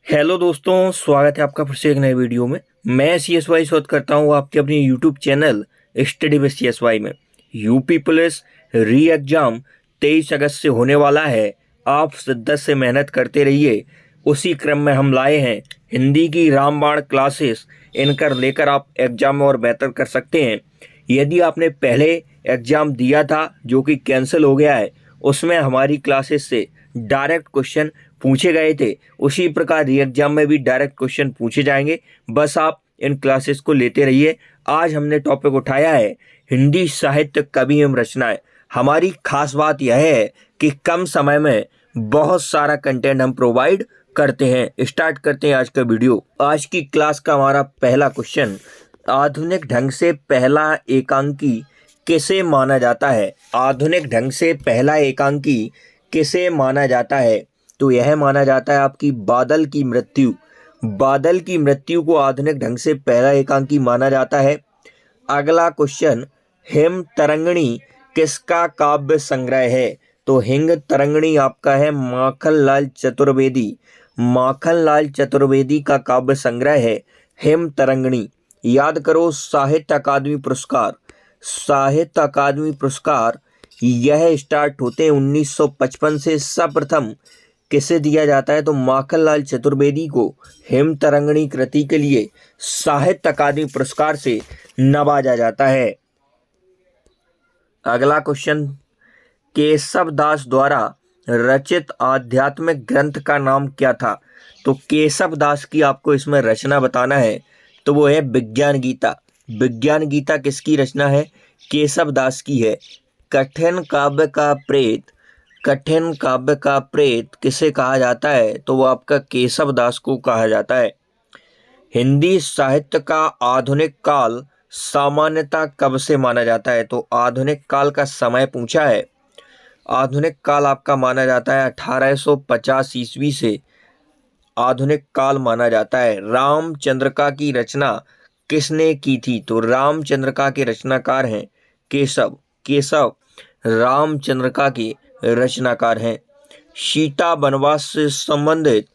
Hello दोस्तों, स्वागत है आपका फिर से एक नए वीडियो में। मैं CSY शोध करता हूँ आपके अपने YouTube channel study with CSY में। यूपी पुलिस री एग्जाम 23 अगस्त से होने वाला है। आप शिद्दत से मेहनत करते रहिए। उसी क्रम में हम लाए हैं हिंदी की रामबाण क्लासेस। इनकर लेकर आप एग्जाम में और बेहतर कर सकते हैं। यदि आपने पहले एग्जाम दिया था जो कि कैंसिल हो गया है, उसमें हमारी क्लासेस से डायरेक्ट क्वेश्चन पूछे गए थे, उसी प्रकार री एग्जाम में भी डायरेक्ट क्वेश्चन पूछे जाएंगे। बस आप इन क्लासेस को लेते रहिए। आज हमने टॉपिक उठाया है हिंदी साहित्य कवि एवं रचनाएं। हमारी खास बात यह है कि कम समय में बहुत सारा कंटेंट हम प्रोवाइड करते हैं। स्टार्ट करते हैं आज का वीडियो। आज की क्लास का हमारा पहला क्वेश्चन, आधुनिक ढंग से पहला एकांकी किसे माना जाता है? आधुनिक ढंग से पहला एकांकी किसे माना जाता है? तो यह माना जाता है आपकी बादल की मृत्यु। बादल की मृत्यु को आधुनिक ढंग से पहला एकांकी माना जाता है। अगला क्वेश्चन, हिम तरंगिणी किसका काव्य संग्रह है? तो हिंग तरंगिणी आपका है माखनलाल चतुर्वेदी। माखनलाल चतुर्वेदी का काव्य संग्रह है हिम तरंगिणी। याद करो, साहित्य अकादमी पुरस्कार। साहित्य अकादमी पुरस्कार यह स्टार्ट होते हैं 1955 से। सर्वप्रथम किसे दिया जाता है? तो माखनलाल चतुर्वेदी को हिम तरंगिणी कृति के लिए साहित्य अकादमी पुरस्कार से नवाजा जाता है। अगला क्वेश्चन, केशव दास द्वारा रचित आध्यात्मिक ग्रंथ का नाम क्या था? तो केशव दास की आपको इसमें रचना बताना है, तो वो है विज्ञान गीता। विज्ञान गीता किसकी रचना है? केशव दास की है। कठिन काव्य का प्रेत, कठिन काव्य का प्रेत किसे कहा जाता है? तो वो आपका केशव दास को कहा जाता है। हिंदी साहित्य का आधुनिक काल सामान्यतः कब से माना जाता है? तो आधुनिक काल का समय पूछा है। आधुनिक काल आपका माना जाता है 1850 ईस्वी से आधुनिक काल माना जाता है। रामचंद्रिका की रचना किसने की थी? तो रामचंद्रिका के रचनाकार हैं केशव। केशव रामचंद्रिका के रचनाकार हैं। सीता वनवास से संबंधित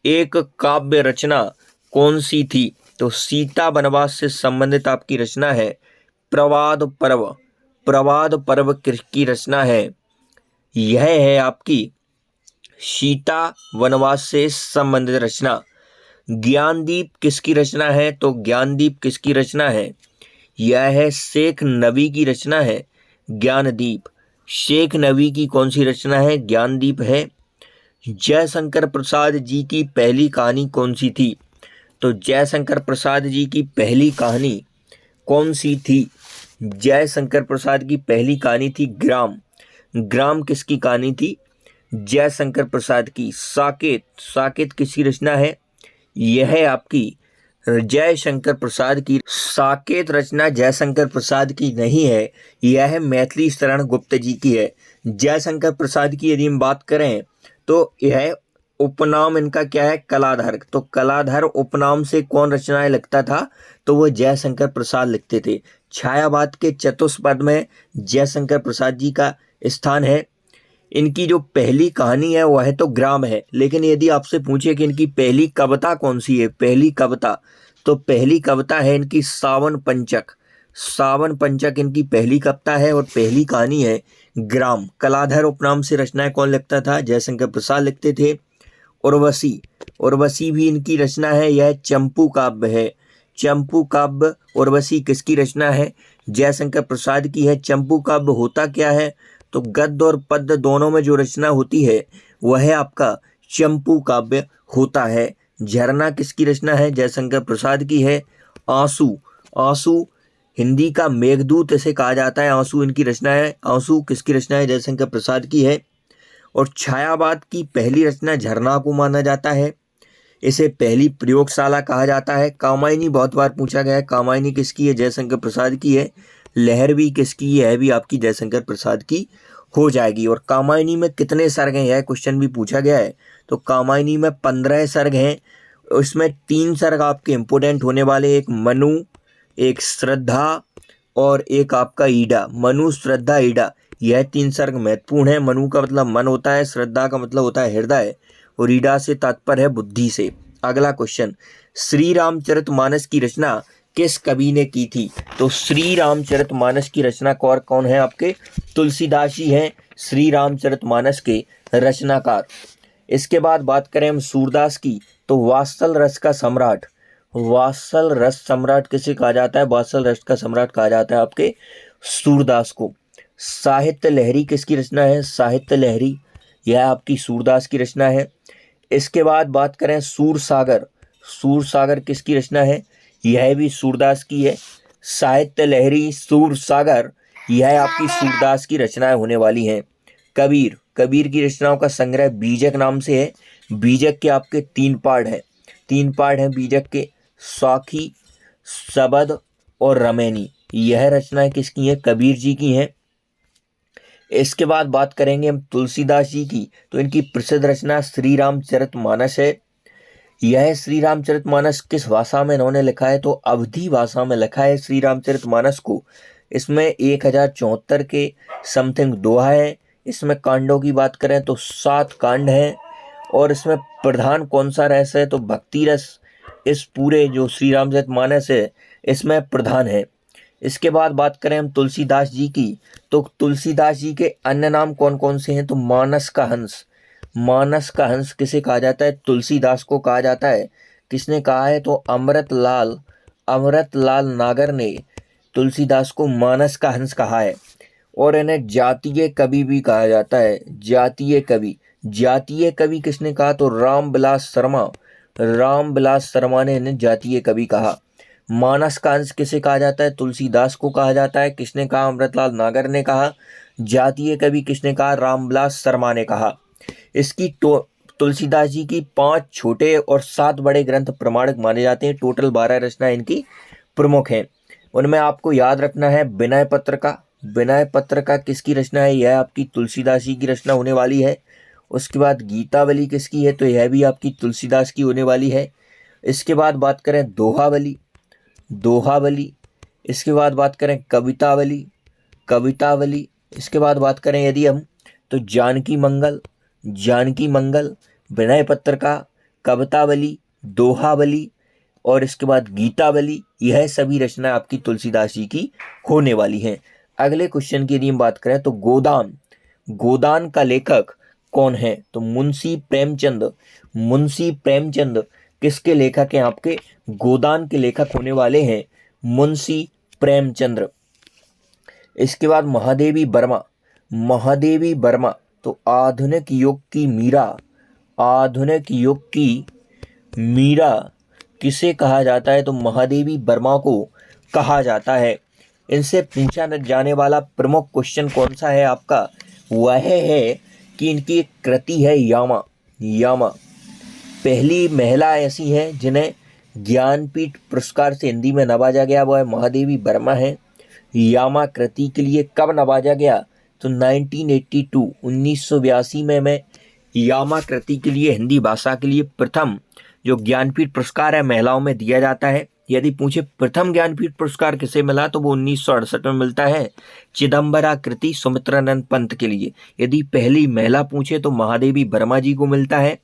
एक काव्य रचना कौन सी थी? तो सीता वनवास से संबंधित आपकी रचना है प्रवाद पर्व। प्रवाद पर्व की रचना है, यह है आपकी सीता वनवास से संबंधित रचना। ज्ञानदीप किसकी रचना है? तो ज्ञानदीप किसकी रचना है? यह है शेख नबी की रचना है ज्ञानदीप। शेख नबी की कौन सी रचना है? ज्ञानदीप है। जयशंकर प्रसाद जी की पहली कहानी कौन सी थी? तो जयशंकर प्रसाद जी की पहली कहानी कौन सी थी? जयशंकर प्रसाद की पहली कहानी थी ग्राम। ग्राम किसकी कहानी थी? जयशंकर प्रसाद की। साकेत, साकेत किसकी रचना है? यह है आपकी जयशंकर प्रसाद की। साकेत रचना जयशंकर प्रसाद की नहीं है, यह मैथिली शरण गुप्त जी की है। जयशंकर प्रसाद की यदि हम बात करें तो यह उपनाम इनका क्या है? कलाधर। तो कलाधर उपनाम से कौन रचनाएं लिखता था? तो वो जयशंकर प्रसाद लिखते थे। छायावाद के चतुष्पद में जयशंकर प्रसाद जी का स्थान है। इनकी जो पहली कहानी है वह तो ग्राम है, लेकिन यदि आपसे पूछे कि इनकी पहली कविता कौन सी है, पहली कविता, तो पहली कविता है इनकी सावन पंचक। सावन पंचक इनकी पहली कविता है और पहली कहानी है ग्राम। कलाधर उपनाम से रचनाएं कौन लिखता था? जयशंकर प्रसाद लिखते थे। उर्वशी, उर्वशी भी इनकी रचना है, यह चंपू काव्य है। चंपू काव्य उर्वशी किसकी रचना है? जयशंकर प्रसाद की है। चंपू काव्य होता क्या है? तो गद्य और पद्य दोनों में जो रचना होती है वह है आपका चंपू काव्य होता है। झरना किसकी रचना है? जयशंकर प्रसाद की है। आंसू, आंसू हिंदी का मेघदूत इसे कहा जाता है। आंसू इनकी रचना है। आंसू किसकी रचना है? जयशंकर प्रसाद की है। और छायावाद की पहली रचना झरना को माना जाता है। इसे पहली प्रयोगशाला कहा जाता है। कामायनी बहुत बार पूछा गया है, कामायनी किसकी है? जयशंकर प्रसाद की है। लहर भी किसकी है? भी आपकी जयशंकर प्रसाद की हो जाएगी। और कामायनी में कितने सर्ग हैं, यह क्वेश्चन भी पूछा गया है। तो कामायनी में 15 सर्ग हैं। इसमें 3 सर्ग आपके इंपोर्टेंट होने वाले, एक मनु, एक श्रद्धा और एक आपका ईडा। मनु, श्रद्धा, ईडा, यह 3 सर्ग महत्वपूर्ण है। मनु का मतलब मन होता है, श्रद्धा का मतलब होता है हृदय, और ईडा से तात्पर्य है बुद्धि से। अगला क्वेश्चन, श्री रामचरितमानस की रचना किस कवि ने की थी? तो श्री रामचरितमानस की रचना कौन है आपके? तुलसीदास जी हैं श्री रामचरितमानस के रचनाकार। इसके बाद बात करें हम सूरदास की, तो वात्सल रस का सम्राट, वात्सल रस सम्राट किसे कहा जाता है? वात्सल रस का सम्राट कहा जाता है आपके सूरदास को। साहित्य लहरी किसकी रचना है? साहित्य लहरी यह आपकी सूरदास की रचना है। इसके बाद बात करें सूरसागर, सूरसागर किसकी रचना है? यह भी सूरदास की है। साहित्य लहरी, सूरसागर यह आपकी सूरदास की रचनाएं होने वाली हैं। कबीर, कबीर की रचनाओं का संग्रह बीजक नाम से है। बीजक के आपके 3 पार्ट हैं, 3 पार्ट हैं बीजक के, साखी, सबद और रमैनी। यह रचनाएं किसकी हैं? कबीर जी की हैं। इसके बाद बात करेंगे हम तुलसीदास जी की, तो इनकी प्रसिद्ध रचना श्री रामचरितमानस है। यह श्री रामचरितमानस किस भाषा में इन्होंने लिखा है? तो अवधी भाषा में लिखा है श्री रामचरितमानस को। इसमें 1074 के समथिंग दोहा है। इसमें कांडों की बात करें तो 7 कांड हैं और इसमें प्रधान कौन सा रस है? तो भक्ति रस इस पूरे जो श्री रामचरितमानस है इसमें प्रधान है। इसके बाद बात करें हम तुलसीदास जी की, तो तुलसीदास जी के अन्य नाम कौन कौन से हैं? तो मानस का हंस, मानस का हंस किसे कहा जाता है? तुलसीदास को कहा जाता है। किसने कहा है? तो अमृतलाल नागर ने तुलसीदास को मानस का हंस कहा है। और इन्हें जातीय कवि भी कहा जाता है, जातीय कवि। जातीय कवि किसने कहा? तो रामविलास शर्मा, रामविलास शर्मा ने इन्हें जातीय कवि कहा। मानस का हंस किसे कहा जाता है? तुलसीदास को कहा जाता है। किसने कहा? अमृतलाल नागर ने कहा। जातीय कवि किसने कहा? रामविलास शर्मा ने कहा। इसकी तुलसीदास जी की 5 छोटे और 7 बड़े ग्रंथ प्रमाणिक माने जाते हैं। टोटल 12 रचनाएं इनकी प्रमुख हैं। उनमें आपको याद रखना है विनय पत्र का, विनय पत्र का किसकी रचना है? यह आपकी तुलसीदास जी की रचना होने वाली है। उसके बाद गीतावली किसकी है? तो यह भी आपकी तुलसीदास की होने वाली है। इसके बाद बात करें दोहावली, दोहावली। इसके बाद बात करें कवितावली, कवितावली। इसके बाद बात करें यदि हम, तो जानकी मंगल, जानकी मंगल, विनय पत्रिका, कवितावली, दोहावली और इसके बाद गीतावली। यह सभी रचना आपकी तुलसीदास जी की होने वाली हैं। अगले क्वेश्चन की यदि हम बात करें तो गोदान, गोदान का लेखक कौन है? तो मुंशी प्रेमचंद, मुंशी प्रेमचंद किसके लेखक हैं? आपके गोदान के लेखक होने वाले हैं मुंशी प्रेमचंद्र। इसके बाद महादेवी वर्मा, महादेवी वर्मा तो आधुनिक युग की मीरा, आधुनिक युग की मीरा किसे कहा जाता है? तो महादेवी वर्मा को कहा जाता है। इनसे पूछा जाने वाला प्रमुख क्वेश्चन कौन सा है आपका? वह है कि इनकी एक कृति है यामा, यामा। पहली महिला ऐसी हैं जिन्हें ज्ञानपीठ पुरस्कार से हिंदी में नवाजा गया, वह महादेवी वर्मा है। यामा कृति के लिए कब नवाजा गया? तो 1982 1982 में यामा कृति के लिए हिंदी भाषा के लिए प्रथम जो ज्ञानपीठ पुरस्कार है महिलाओं में दिया जाता है। यदि पूछे प्रथम ज्ञानपीठ पुरस्कार किसे मिला तो वो 1968 में मिलता है चिदम्बरा कृति सुमित्रानंद पंत के लिए। यदि पहली महिला पूछे तो महादेवी वर्मा जी को मिलता है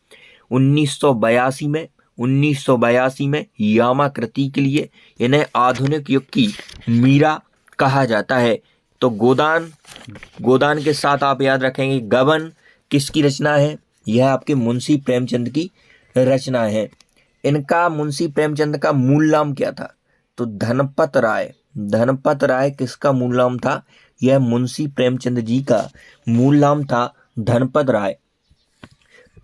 1982 में। 1982 में यामा कृति के लिए इन्हें आधुनिक युग की मीरा कहा जाता है। तो गोदान, गोदान के साथ आप याद रखेंगे गबन किसकी रचना है? यह आपके मुंशी प्रेमचंद की रचना है। इनका मुंशी प्रेमचंद का मूल नाम क्या था? तो धनपत राय, धनपत राय किसका मूल नाम था? यह मुंशी प्रेमचंद जी का मूल नाम था धनपत राय।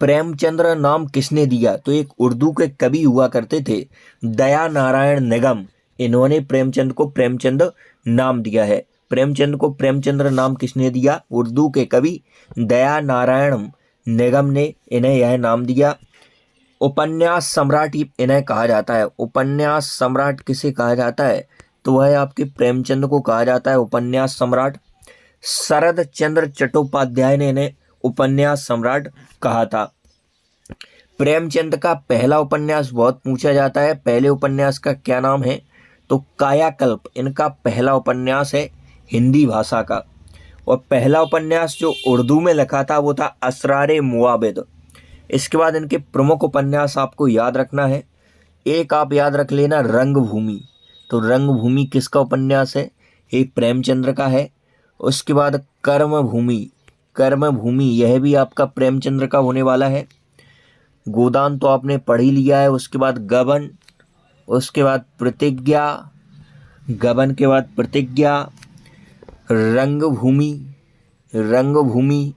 प्रेमचंद्र नाम किसने दिया? तो एक उर्दू के कवि हुआ करते थे दया नारायण निगम, इन्होंने प्रेमचंद को प्रेमचंद नाम दिया है। प्रेमचंद को प्रेमचंद्र नाम किसने दिया? उर्दू के कवि दया नारायण निगम ने इन्हें यह नाम दिया। उपन्यास सम्राट इन्हें कहा जाता है। उपन्यास सम्राट किसे कहा जाता है? तो वह आपके प्रेमचंद को कहा जाता है उपन्यास सम्राट। शरद चंद्र चट्टोपाध्याय ने इन्हें उपन्यास सम्राट कहा था। प्रेमचंद का पहला उपन्यास बहुत पूछा जाता है, पहले उपन्यास का क्या नाम है? तो कायाकल्प इनका पहला उपन्यास है हिंदी भाषा का। और पहला उपन्यास जो उर्दू में लिखा था वो था असरारे मुआबिद। इसके बाद इनके प्रमुख उपन्यास आपको याद रखना है। एक आप याद रख लेना रंगभूमि। तो रंगभूमि किसका उपन्यास है? ये प्रेमचंद्र का है। उसके बाद कर्मभूमि, कर्मभूमि यह भी आपका प्रेमचंद्र का होने वाला है। गोदान तो आपने पढ़ ही लिया है। उसके बाद गबन, उसके बाद प्रतिज्ञा, गबन के बाद प्रतिज्ञा, रंगभूमि, रंगभूमि,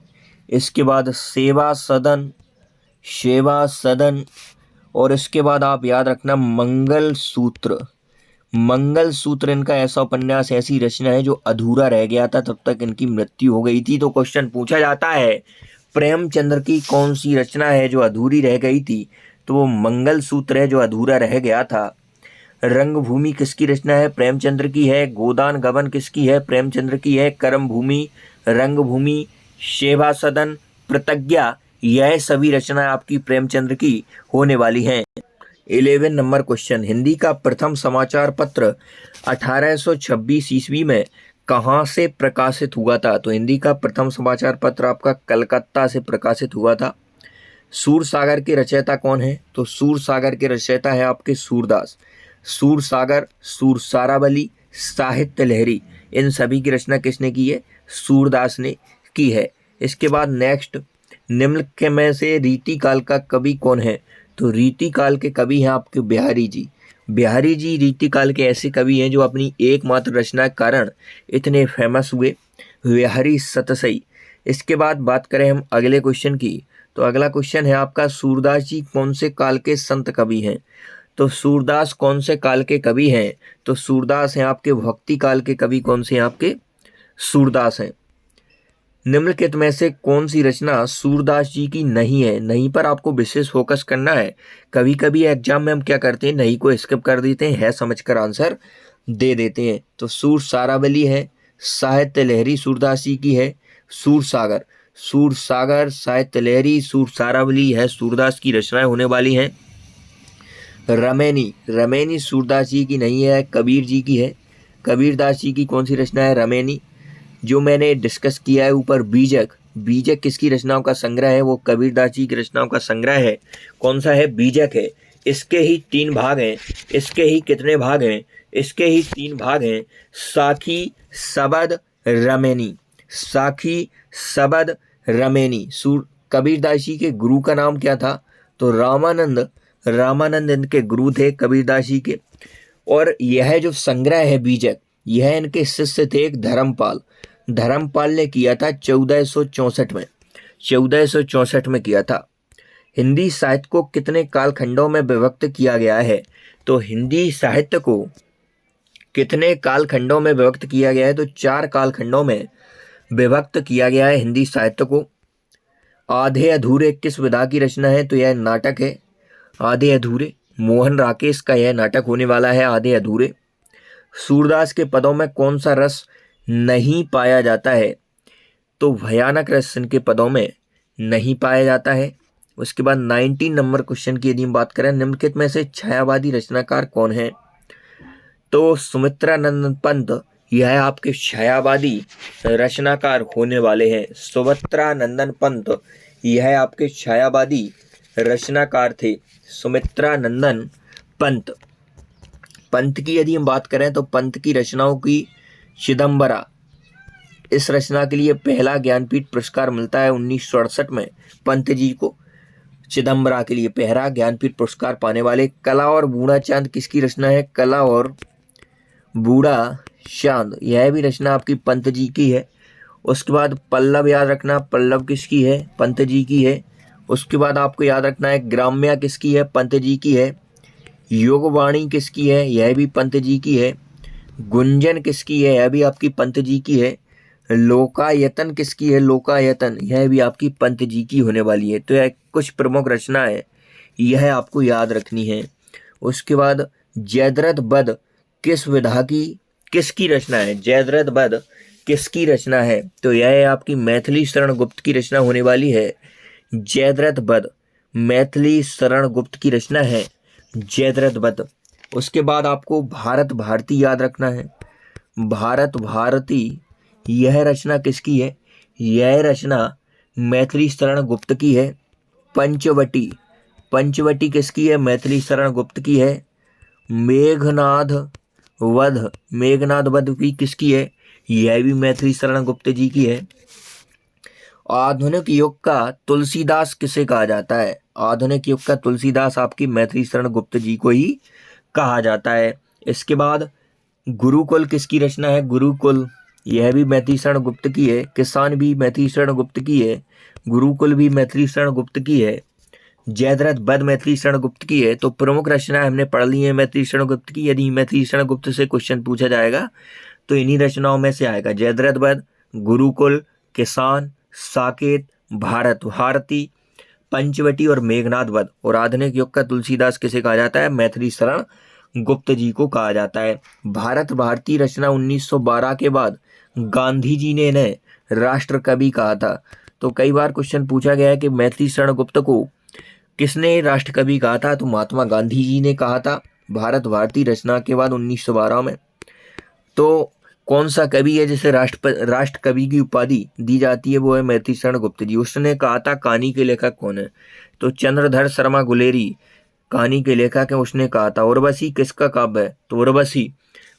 इसके बाद सेवा सदन, सेवा सदन, और इसके बाद आप याद रखना मंगलसूत्र। मंगलसूत्र इनका ऐसा उपन्यास, ऐसी रचना है जो अधूरा रह गया था, तब तक इनकी मृत्यु हो गई थी। तो क्वेश्चन पूछा जाता है प्रेमचंद्र की कौन सी रचना है जो अधूरी रह गई थी? तो वो मंगलसूत्र है जो अधूरा रह गया था। रंगभूमि किसकी रचना है? प्रेमचंद्र की है। गोदान गबन किसकी है? प्रेमचंद्र की है। कर्मभूमि, रंगभूमि, सेवा सदन, प्रतिज्ञा, यह सभी रचनाएं आपकी प्रेमचंद्र की होने वाली हैं। 11 नंबर क्वेश्चन, हिंदी का प्रथम समाचार पत्र 1826 ईस्वी में कहाँ से प्रकाशित हुआ था? तो हिंदी का प्रथम समाचार पत्र आपका कलकत्ता से प्रकाशित हुआ था। सूरसागर के रचयिता कौन है? तो सूरसागर के रचयिता है आपके सूरदास। सूरसागर, सूरसारावली, साहित्य लहरी, इन सभी की रचना किसने की है? सूरदास ने की है। इसके बाद नेक्स्ट, निम्नलिखित में से रीति काल का कवि कौन है? तो रीति काल के कवि हैं आपके बिहारी जी। बिहारी जी रीति काल के ऐसे कवि हैं जो अपनी एकमात्र रचना के कारण इतने फेमस हुए, बिहारी सतसई। इसके बाद बात करें हम अगले क्वेश्चन की, तो अगला क्वेश्चन है आपका सूरदास जी कौन से काल के संत कवि हैं? तो सूरदास कौन से काल के कवि हैं? तो सूरदास हैं आपके भक्ति काल के कवि। कौन से हैं आपके? सूरदास हैं। निम्नलिखित में से कौन सी रचना सूरदास जी की नहीं है? नहीं पर आपको विशेष फोकस करना है। कभी कभी एग्जाम में हम क्या करते हैं, नहीं को स्किप कर देते हैं, है समझकर आंसर दे देते हैं। तो सूरसारावली है, साहित्य लहरी सूरदास जी की है। सूरसागर, सूरसागर, साहित्य लहरी, सूरसारावली है सूरदास की रचनाएं होने वाली हैं। रमैनी, रमैनी सूरदास जी की नहीं है, कबीर जी की है। कबीरदास जी की कौन सी रचना है? रमैनी। जो मैंने डिस्कस किया है ऊपर, बीजक, बीजक किसकी रचनाओं का संग्रह है? वो कबीरदास जी की रचनाओं का संग्रह है। कौन सा है? बीजक है। इसके ही 3 भाग हैं। इसके ही कितने भाग हैं? इसके ही 3 भाग हैं। साखी, सबद, रमैनी, साखी, सबद, रमैनी। कबीरदास जी के गुरु का नाम क्या था? तो रामानंद, रामानंद इनके गुरु थे कबीरदास जी के। और यह जो संग्रह है बीजक, यह इनके शिष्य थे एक धर्मपाल। धर्मपाल ने किया था 1464 में, 1464 में किया था। हिंदी साहित्य को कितने कालखंडों में विभक्त किया गया है? तो हिंदी साहित्य को कितने कालखंडों में विभक्त किया गया है? तो 4 कालखंडों में विभक्त किया गया है हिंदी साहित्य को। आधे अधूरे किस विधा की रचना है? तो यह नाटक है। आधे अधूरे, मोहन राकेश का यह नाटक होने वाला है आधे अधूरे। सूरदास के पदों में कौन सा रस नहीं पाया जाता है? तो भयानक रस इनके पदों में नहीं पाया जाता है। उसके बाद 19 नंबर क्वेश्चन की यदि हम बात करें, निम्नलिखित में से छायावादी रचनाकार कौन है? तो सुमित्रानंदन पंत, यह आपके छायावादी रचनाकार होने वाले हैं। सुमित्रानंदन पंत, यह आपके छायावादी रचनाकार थे, सुमित्रानंदन पंत। पंत की यदि हम बात करें तो पंत की रचनाओं की चिदंबरा, इस रचना के लिए पहला ज्ञानपीठ पुरस्कार मिलता है 1968 में पंत जी को। चिदंबरा के लिए पहला ज्ञानपीठ पुरस्कार पाने वाले। कला और बूढ़ा चांद किसकी रचना है? कला और बूढ़ा चांद, यह भी रचना आपकी पंत जी की है। उसके बाद पल्लव याद रखना, पल्लव किसकी है? पंत जी की है। उसके बाद आपको याद रखना है ग्राम्या किसकी है? पंत जी की है। योगवाणी किसकी है? यह भी पंत जी की है। गुंजन किसकी है? यह भी आपकी पंत जी की है। लोकायतन किसकी है? लोकायतन, यह भी आपकी पंत जी की होने वाली है। तो यह कुछ प्रमुख रचना है, यह आपको याद रखनी है। उसके बाद जयद्रथ वध किस विधा की, किसकी रचना है? जयद्रथ वध किसकी रचना है? तो यह आपकी मैथिली शरण गुप्त की रचना होने वाली है। जयद्रथ वध मैथिली शरण गुप्त की रचना है, जयद्रथ वध। उसके बाद आपको भारत भारती याद रखना है। भारत भारती, यह रचना किसकी है? यह रचना मैथिली शरण गुप्त की है। पंचवटी, पंचवटी किसकी है? मैथिली शरण गुप्त की है। मेघनाद वध, मेघनाद वध भी किसकी है? यह भी मैथिली शरण गुप्त जी की है। आधुनिक युग का तुलसीदास किसे कहा जाता है? आधुनिक युग का तुलसीदास आपकी मैथिली शरण गुप्त जी को ही कहा जाता है। इसके बाद गुरुकुल किसकी रचना है? गुरुकुल, यह भी मैथिली शरण गुप्त की है। किसान भी मैथिली शरण गुप्त की है। गुरुकुल भी मैथिली शरण गुप्त की है। जयद्रथ वध मैथिली शरण गुप्त की है। तो प्रमुख रचनाएं हमने पढ़ ली है मैथिली शरण गुप्त की। यदि मैथिली शरण गुप्त से क्वेश्चन पूछा जाएगा तो इन्हीं रचनाओं में से आएगा। जयद्रथ वध, गुरुकुल, किसान, साकेत, भारत भारती, पंचवटी और मेघनाद वध। और आधुनिक युग का तुलसीदास किसे कहा जाता है? मैथिली शरण गुप्त जी को कहा जाता है। भारत भारती रचना 1912 के बाद गांधी जी ने इन्हें राष्ट्र कवि कहा था। तो कई बार क्वेश्चन पूछा गया है कि मैथिली शरण गुप्त को किसने राष्ट्र कवि कहा था? तो महात्मा गांधी जी ने कहा था भारत भारती रचना के बाद 1912 में। तो कौन सा कवि है जिसे राष्ट्र कवि की उपाधि दी जाती है? वो है मैथिली शरण गुप्त जी। उसने कहा था कहानी के लेखक कौन है? तो चंद्रधर शर्मा गुलेरी कहानी के लेखक है, उसने कहा था। उर्वशी किसका काव्य है? तो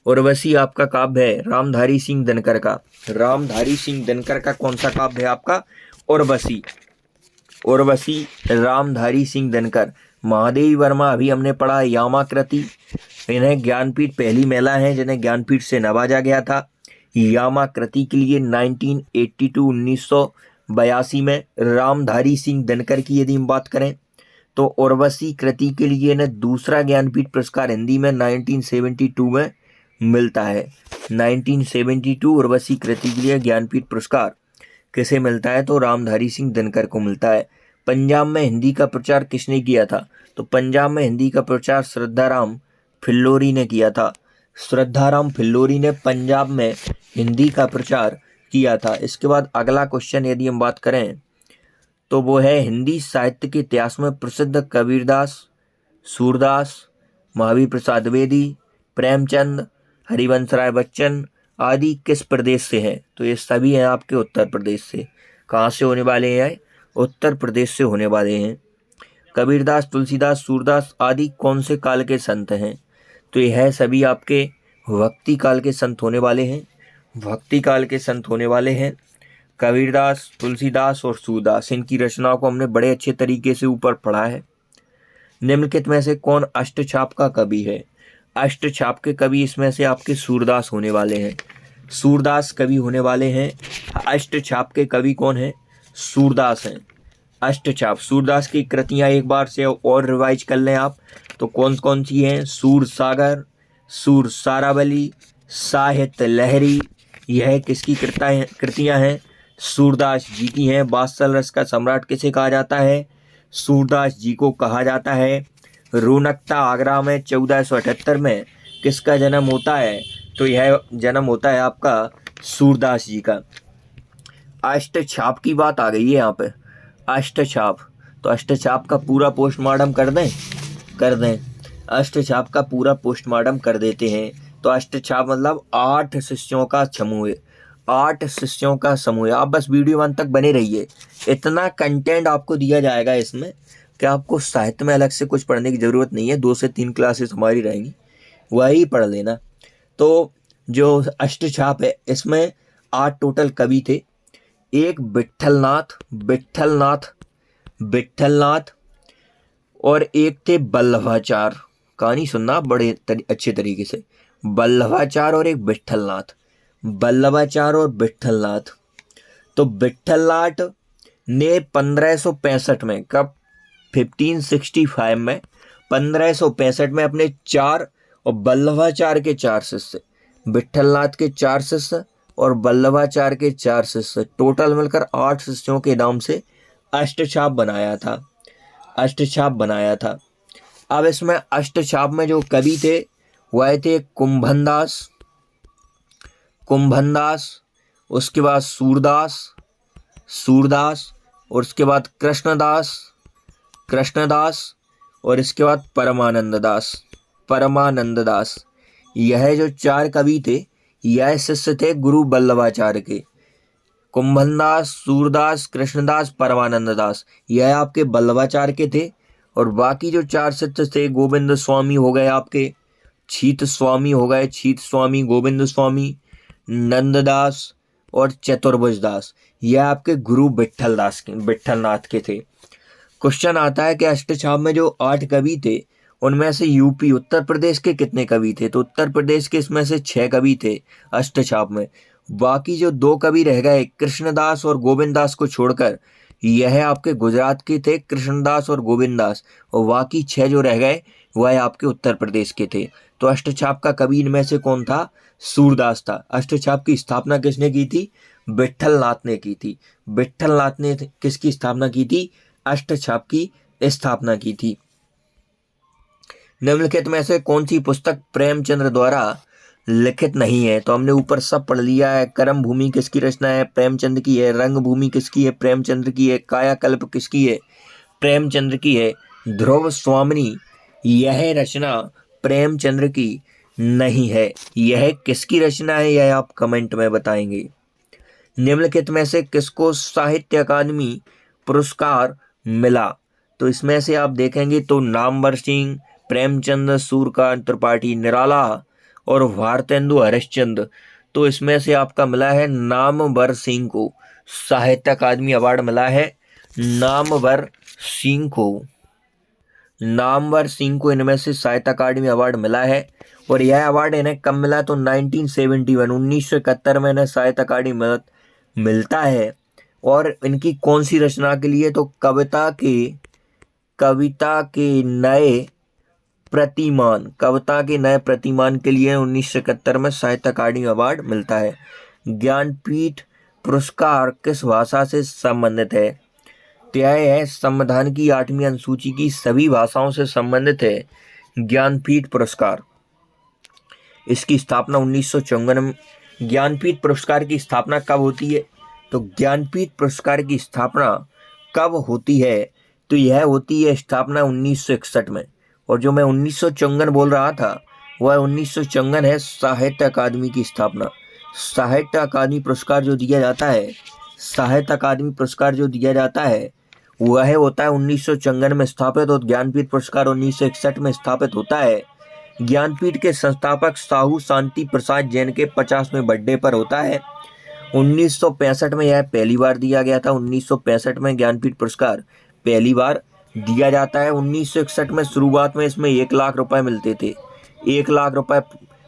उर्वशी आपका काव्य है रामधारी सिंह दिनकर का। रामधारी सिंह दिनकर का कौन सा काव्य है आपका? उर्वशी रामधारी सिंह दिनकर। महादेवी वर्मा अभी हमने पढ़ा यामाकृति, इन्हें ज्ञानपीठ पहली महिला है जिन्हें ज्ञानपीठ से नवाजा गया था। यामाकृति के लिए 1982 में। रामधारी सिंह दिनकर की यदि हम बात करें तो उर्वशी कृति के लिए इन्हें दूसरा ज्ञानपीठ पुरस्कार हिंदी में 1972 में मिलता है। 1972 उर्वशी कृति के लिए ज्ञानपीठ पुरस्कार किसे मिलता है? तो रामधारी सिंह दिनकर को मिलता है। पंजाब में हिंदी का प्रचार किसने किया था? तो पंजाब में हिंदी का प्रचार श्रद्धाराम फिल्लोरी ने किया था। श्रद्धाराम फिल्लोरी ने पंजाब में हिंदी का प्रचार किया था। इसके बाद अगला क्वेश्चन यदि हम बात करें तो वो है हिंदी साहित्य के इतिहास में प्रसिद्ध कबीरदास, सूरदास, महावीर प्रसाद द्विवेदी, प्रेमचंद, हरिवंश राय बच्चन आदि किस प्रदेश से हैं? तो ये सभी हैं आपके उत्तर प्रदेश से। कहाँ से होने वाले हैं? उत्तर प्रदेश से होने वाले हैं। कबीरदास, तुलसीदास, सूरदास आदि कौन से काल के संत हैं? तो यह सभी आपके भक्ति काल के संत होने वाले हैं। भक्ति काल के संत होने वाले हैं कबीरदास, तुलसीदास और सूरदास। इनकी रचनाओं को हमने बड़े अच्छे तरीके से ऊपर पढ़ा है। निम्नलिखित में से कौन अष्टछाप का कवि है? अष्टछाप के कवि इसमें से आपके सूरदास होने वाले हैं। सूरदास कवि होने वाले हैं। अष्टछाप के कवि कौन है? सूरदास हैं। अष्टछाप सूरदास की कृतियां एक बार से और रिवाइज कर लें आप तो कौन कौन सी हैं? सूर सागर, सूर सारावली, साहित्य लहरी, यह किसकी कृतियां हैं? सूरदास जी की हैं। वात्सल रस का सम्राट किसे कहा जाता है? सूरदास जी को कहा जाता है। रौनकता आगरा में 1478 में किसका जन्म होता है? तो यह जन्म होता है आपका सूरदास जी का। अष्टछाप की बात आ गई है यहाँ पे। अष्टछाप, तो अष्टछाप का पूरा पोस्टमार्टम कर दें अष्टछाप का पूरा पोस्टमार्टम कर देते हैं। तो अष्टछाप मतलब 8 शिष्यों का समूह है। 8 शिष्यों का समूह है। आप बस वीडियो अंत तक बने रहिए। इतना कंटेंट आपको दिया जाएगा इसमें कि आपको साहित्य में अलग से कुछ पढ़ने की ज़रूरत नहीं है। 2 से 3 क्लासेस हमारी रहेंगी, वही पढ़ लेना। तो जो अष्टछाप है इसमें 8 टोटल कवि थे। एक विट्ठलनाथ और एक थे बल्लभाचार। कहानी सुनना बड़े अच्छे तरीके से। बल्लभाचार और एक विट्ठलनाथ। बल्लभाचार और विट्ठलनाथ। तो विट्ठलनाथ ने 1565 में, कब? 1565 में, 1565 में अपने 4 और बल्लभाचार के 4 शिष्य, विट्ठलनाथ के 4 शिष्य और बल्लभाचार के 4 शिष्य, टोटल मिलकर 8 शिष्यों के नाम से अष्टछाप बनाया था। अब इसमें अष्टछाप में जो कवि थे वह थे कुंभनदास, उसके बाद सूरदास और उसके बाद कृष्णदास और इसके बाद परमानंददास। यह जो 4 कवि थे यह शिष्य थे गुरु बल्लभाचार्य के। कुंभनदास, सूरदास, कृष्णदास, परमानंद दास, यह आपके वल्लभाचार्य के थे। और बाकी जो 4 शिष्य थे, गोविंद स्वामी हो गए आपके, छीत स्वामी हो गए, छीत स्वामी, गोविंद स्वामी, नंददास और चतुर्भुज दास, यह आपके गुरु विट्ठलनाथ के थे। क्वेश्चन आता है कि अष्टछाप में जो 8 कवि थे उनमें से यूपी उत्तर प्रदेश के कितने कवि थे? तो उत्तर प्रदेश के इसमें से 6 कवि थे अष्टछाप में। बाकी जो 2 कवि रह गए कृष्णदास और गोविंददास को छोड़कर, यह आपके गुजरात के थे, कृष्णदास और गोविंददास, और बाकी 6 जो रह गए वह आपके उत्तर प्रदेश के थे। तो अष्टछाप का कवि इनमें से कौन था? सूरदास था। अष्टछाप की स्थापना किसने की थी? विट्ठलनाथ ने की थी। विट्ठलनाथ ने किसकी स्थापना की थी? अष्टछाप की स्थापना की थी। निम्नलिखित में से कौन सी पुस्तक प्रेमचंद्र द्वारा लिखित नहीं है? तो हमने ऊपर सब पढ़ लिया है। कर्म भूमि किसकी रचना है? प्रेमचंद्र की है। रंग भूमि किसकी है? प्रेमचंद्र की है। कायाकल्प किसकी है? प्रेमचंद्र की है। ध्रुव स्वामिनी, यह रचना प्रेमचंद्र की नहीं है। यह किसकी रचना है, यह आप कमेंट में बताएंगे। निम्नलिखित में से किसको साहित्य अकादमी पुरस्कार मिला? तो इसमें से आप देखेंगे तो नामवर सिंह, प्रेमचंद, सूर्यकांत त्रिपाठी निराला और भारतेंदु हरिश्चंद्र। तो इसमें से आपका मिला है नामवर सिंह को साहित्य अकादमी अवार्ड मिला है। नामवर सिंह को इनमें से साहित्य अकादमी अवार्ड मिला है। और यह अवार्ड इन्हें कब मिला? तो 1971 में इन्हें साहित्य अकादमी मिलता है। और इनकी कौन सी रचना के लिए? तो कविता के नए प्रतिमान के लिए 1971 में साहित्य अकादमी अवार्ड मिलता है। ज्ञानपीठ पुरस्कार किस भाषा से संबंधित है? तो यह है संविधान की 8वीं अनुसूची की सभी भाषाओं से संबंधित है ज्ञानपीठ पुरस्कार। इसकी स्थापना 1954 में। ज्ञानपीठ पुरस्कार की स्थापना कब होती है? तो ज्ञानपीठ पुरस्कार की स्थापना कब होती है? तो यह होती है स्थापना 1961 में। और जो मैं 1954 बोल रहा था वह 1954 है साहित्य अकादमी की स्थापना। साहित्य अकादमी पुरस्कार जो दिया जाता है वह होता है 1954 में स्थापित, और ज्ञानपीठ पुरस्कार 1961 में स्थापित होता है। ज्ञानपीठ के संस्थापक साहू शांति प्रसाद जैन के 50वें बर्थडे पर होता है। 1965 में यह पहली बार दिया गया था। 1965 में ज्ञानपीठ पुरस्कार पहली बार दिया जाता है। 1961 में शुरुआत में इसमें 1 लाख रुपए मिलते थे। 1 लाख रुपए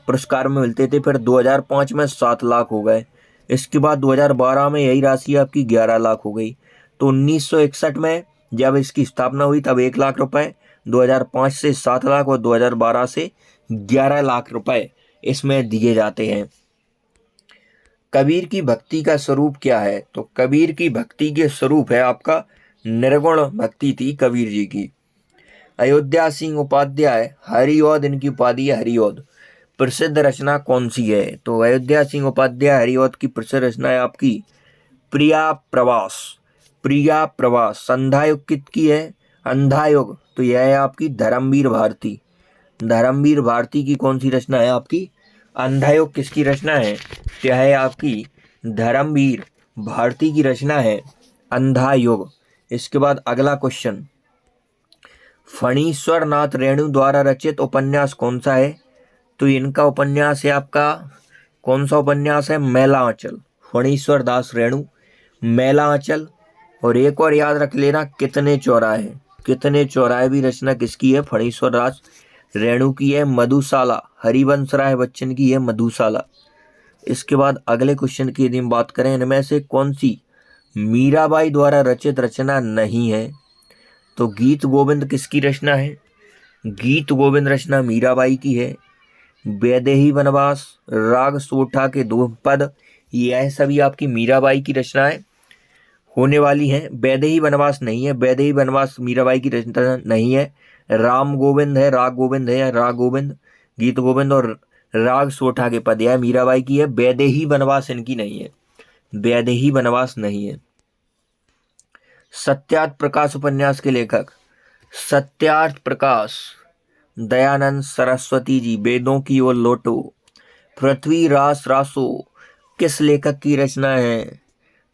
पुरस्कार में मिलते थे। फिर 2005 में 7 लाख हो गए। इसके बाद 2012 में यही राशि आपकी 11 लाख हो गई। तो 1961 में जब इसकी स्थापना हुई तब 1 लाख रुपए, 2005 से 7 लाख और 2012 से 11 लाख रुपए इसमें दिए जाते हैं। कबीर की भक्ति का स्वरूप क्या है? तो कबीर की भक्ति के स्वरूप है आपका निर्गुण भक्ति थी कबीर जी की। अयोध्या सिंह उपाध्याय हरिऔध, इनकी उपाधि है हरिऔध, प्रसिद्ध रचना कौन सी है? तो अयोध्या सिंह उपाध्याय हरिऔध की प्रसिद्ध रचना है आपकी प्रिया प्रवास। संध्यायुग किसकी है? अंधायुग, तो यह है आपकी धर्मवीर भारती की कौन सी रचना है आपकी? अंधायुग किसकी रचना है? यह है आपकी धर्मवीर भारती की रचना है अंधायुग। इसके बाद अगला क्वेश्चन, फणीश्वर नाथ रेणु द्वारा रचित उपन्यास कौन सा है? तो इनका उपन्यास है आपका कौन सा उपन्यास है? मैला आंचल। फणीश्वर दास रेणु, मैला आंचल। और एक और याद रख लेना, कितने चौराहे भी रचना किसकी है? फणीश्वर दास रेणु की है। मधुशाला हरिवंश राय बच्चन की है मधुशाला। इसके बाद अगले क्वेश्चन की यदि हम बात करें, इनमें से कौन सी मीराबाई द्वारा रचित रचना नहीं है? तो गीत गोविंद किसकी रचना है? गीत गोविंद रचना मीराबाई की है। वैदेही वनवास, राग सोठा के 2 पद, यह सभी आपकी मीराबाई की रचनाएं होने वाली हैं। वैदेही वनवास नहीं है, वैदेही वनवास मीराबाई की रचना नहीं है। राम गोविंद है, राग गोविंद है या राग गोविंद, गीत गोविंद और राग सोठा के पद, यह मीराबाई की है। वैदेही वनवास इनकी नहीं है, वैदेही वनवास नहीं है। सत्यार्थ प्रकाश उपन्यास के लेखक सत्यार्थ प्रकाश दयानंद सरस्वती जी। वेदों की ओर लौटो, पृथ्वी रास रासो किस लेखक की रचना है?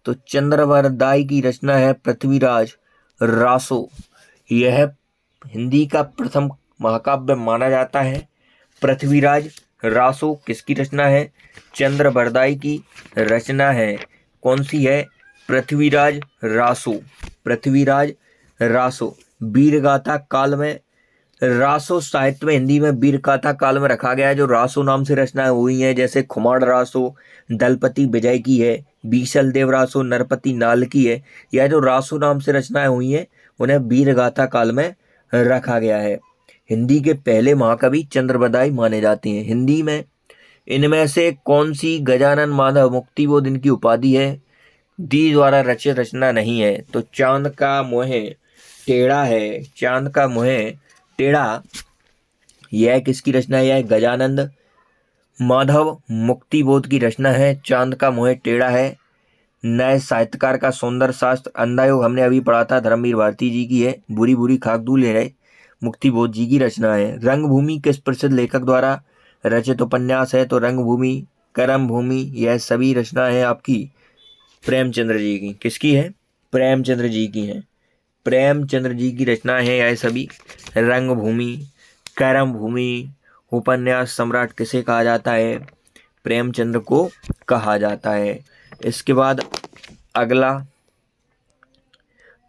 तो चंद्रवरदाई की रचना है पृथ्वीराज रासो। यह हिंदी का प्रथम महाकाव्य माना जाता है। पृथ्वीराज रासो किसकी रचना है? चंद्रवरदाई की रचना है। कौन सी है? पृथ्वीराज रासो। पृथ्वीराज रासो वीरगाथा काल में, रासो साहित्य में हिंदी में वीरगाथा काल में रखा गया है। जो रासो नाम से रचनाएं हुई हैं, जैसे खुमाड़ रासो दलपति विजय की है, बीसल देव रासो नरपति नाल की है। यह जो रासो नाम से रचनाएं हुई हैं उन्हें वीरगाथा काल में रखा गया है। हिंदी के पहले महाकवि चंद्रवरदाई माने जाते हैं। हिंदी में इनमें से कौन सी गजानन माधव मुक्तिबोध इनकी उपाधि है? दी द्वारा रचित रचना नहीं है। तो चांद का मोहे टेढ़ा है। चांद का मोहे टेढ़ा यह किसकी रचना है? यह गजानंद माधव मुक्तिबोध की रचना है। चांद का मोहे टेढ़ा है। नए साहित्यकार का सौंदर्य शास्त्र अंधायोग हमने अभी पढ़ा था, धर्मवीर भारती जी की है। बुरी बुरी खाक दूल ले रहे मुक्तिबोध जी की रचना है। रंगभूमि किस प्रसिद्ध लेखक द्वारा रचित उपन्यास है? तो रंगभूमि, कर्मभूमि, यह सभी रचना है आपकी प्रेमचंद्र जी की। किसकी है? प्रेमचंद्र जी की है। प्रेमचंद्र जी की रचना है यह सभी। रंगभूमि, कर्मभूमि, उपन्यास सम्राट किसे कहा जाता है? प्रेमचंद्र को कहा जाता है। इसके बाद अगला,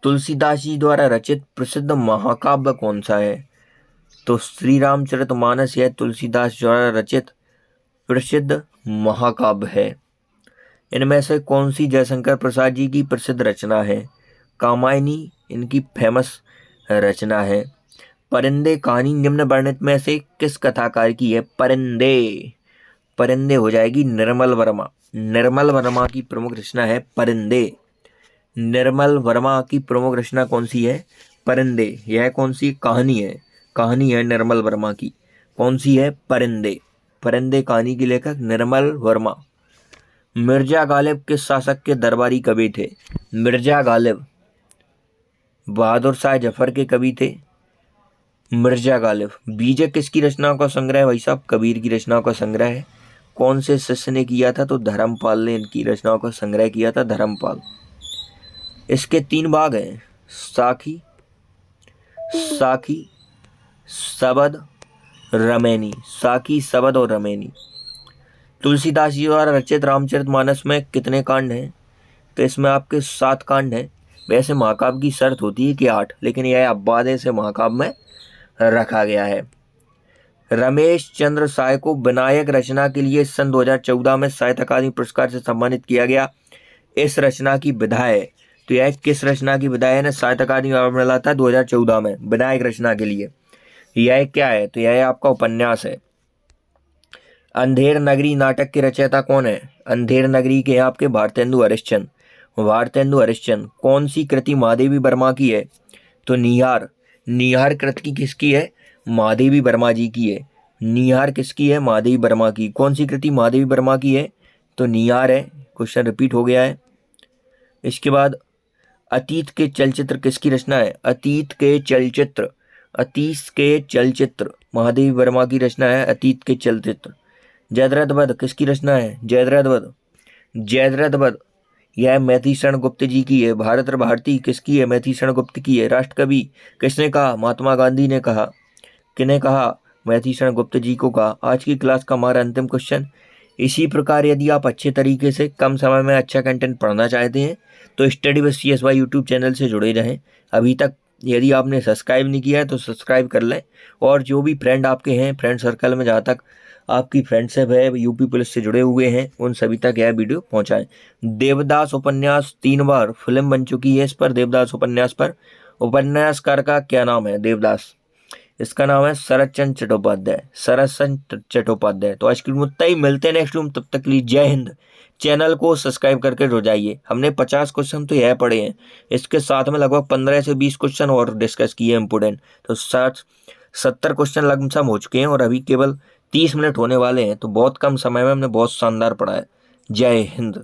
तुलसीदास जी द्वारा रचित प्रसिद्ध महाकाव्य कौन सा है? तो श्री रामचरितमानस यह तुलसीदास द्वारा रचित प्रसिद्ध महाकाव्य है। इनमें से कौन सी जयशंकर प्रसाद जी की प्रसिद्ध रचना है? कामायनी इनकी फेमस रचना है। परिंदे कहानी निम्न वर्णित में से किस कथाकार की है? परिंदे, परिंदे हो जाएगी निर्मल वर्मा। निर्मल वर्मा की प्रमुख रचना है परिंदे। निर्मल वर्मा की प्रमुख रचना कौन सी है? परिंदे। यह कौन सी कहानी है? कहानी है निर्मल वर्मा की। कौन सी है? परिंदे। परिंदे कहानी के लेखक निर्मल वर्मा। मिर्जा गालिब किस शासक के दरबारी कवि थे? मिर्जा गालिब बहादुर शाह जफर के कवि थे। मिर्जा गालिब। बीजे किसकी रचनाओं का संग्रह है? भाई साहब कबीर की रचनाओं का संग्रह है। कौन से शिष्य ने किया था? तो धर्मपाल ने इनकी रचनाओं का संग्रह किया था, धर्मपाल। इसके 3 भाग हैं, साखी, साखी, सबद, रमैनी। साखी, सबद और रमैनी। तुलसीदास जी द्वारा रचित रामचरितमानस में कितने कांड हैं? तो इसमें आपके 7 कांड हैं। वैसे महाकाव्य की शर्त होती है कि 8, लेकिन यह अपवाद से महाकाव्य में रखा गया है। रमेश चंद्र साय को विनायक रचना के लिए सन 2014 में साहित्य अकादमी पुरस्कार से सम्मानित किया गया। इस रचना की विधा है, तो यह किस रचना की विधा है? साहित्य अकादमी अवार्ड मिला था 2014 में विनायक रचना के लिए। यह क्या है? तो यह आपका उपन्यास है। अंधेर नगरी नाटक के रचयिता कौन है? अंधेर नगरी के आपके भारतेंदु हरिश्चंद्र। भारतेंदु हरिश्चंद्र। कौन सी कृति महादेवी वर्मा की है? तो निहार। निहार कृति किसकी है? महादेवी वर्मा जी की है। निहार किसकी है? महादेवी वर्मा की। कौन सी कृति महादेवी वर्मा की है? तो निहार है। क्वेश्चन रिपीट हो गया है। इसके बाद अतीत के चलचित्र किसकी रचना है? अतीत के चलचित्र। अतीत के चलचित्र महादेवी वर्मा की रचना है। अतीत के चलचित्र। जयद्रथ वध किसकी रचना है? जयद्रथ वध। जयद्रथ वध यह मैथिशरण गुप्त जी की है। भारत भारती किसकी है? मैथिशरण गुप्त की है। राष्ट्रकवि किसने कहा? महात्मा गांधी ने कहा। किने कहा? मैथिशरण गुप्त जी को कहा। आज की क्लास का हमारा अंतिम क्वेश्चन। इसी प्रकार यदि आप अच्छे तरीके से कम समय में अच्छा कंटेंट पढ़ना चाहते हैं तो study with CSY YouTube channel से जुड़े रहें। अभी तक यदि आपने सब्सक्राइब नहीं किया है तो सब्सक्राइब कर लें, और जो भी फ्रेंड आपके हैं फ्रेंड सर्कल में, जहाँ तक आपकी फ्रेंडशिप है यूपी पुलिस से जुड़े हुए हैं, उन सभी तक यह वीडियो पहुंचाएं। देवदास उपन्यास 3 बार फिल्म बन चुकी है। इस पर देवदास उपन्यास पर उपन्यासकार का क्या नाम है? देवदास। इसका नाम है शरद चंद्र चट्टोपाध्याय। शरद चंद्र चट्टोपाध्याय। तो आज की मुद्दा ही मिलते हैं नेक्स्ट रूम, तब तक के लिए जय हिंद। चैनल को सब्सक्राइब करके जुड़ जाइए। हमने 50 क्वेश्चन तो यह पढ़े हैं, इसके साथ में लगभग 15 से 20 क्वेश्चन और डिस्कस किए इंपोर्टेंट। तो 60-70 क्वेश्चन लगभग हो चुके हैं और अभी केवल 30 मिनट होने वाले हैं। तो बहुत कम समय में हमने बहुत शानदार पढ़ा है। जय हिंद।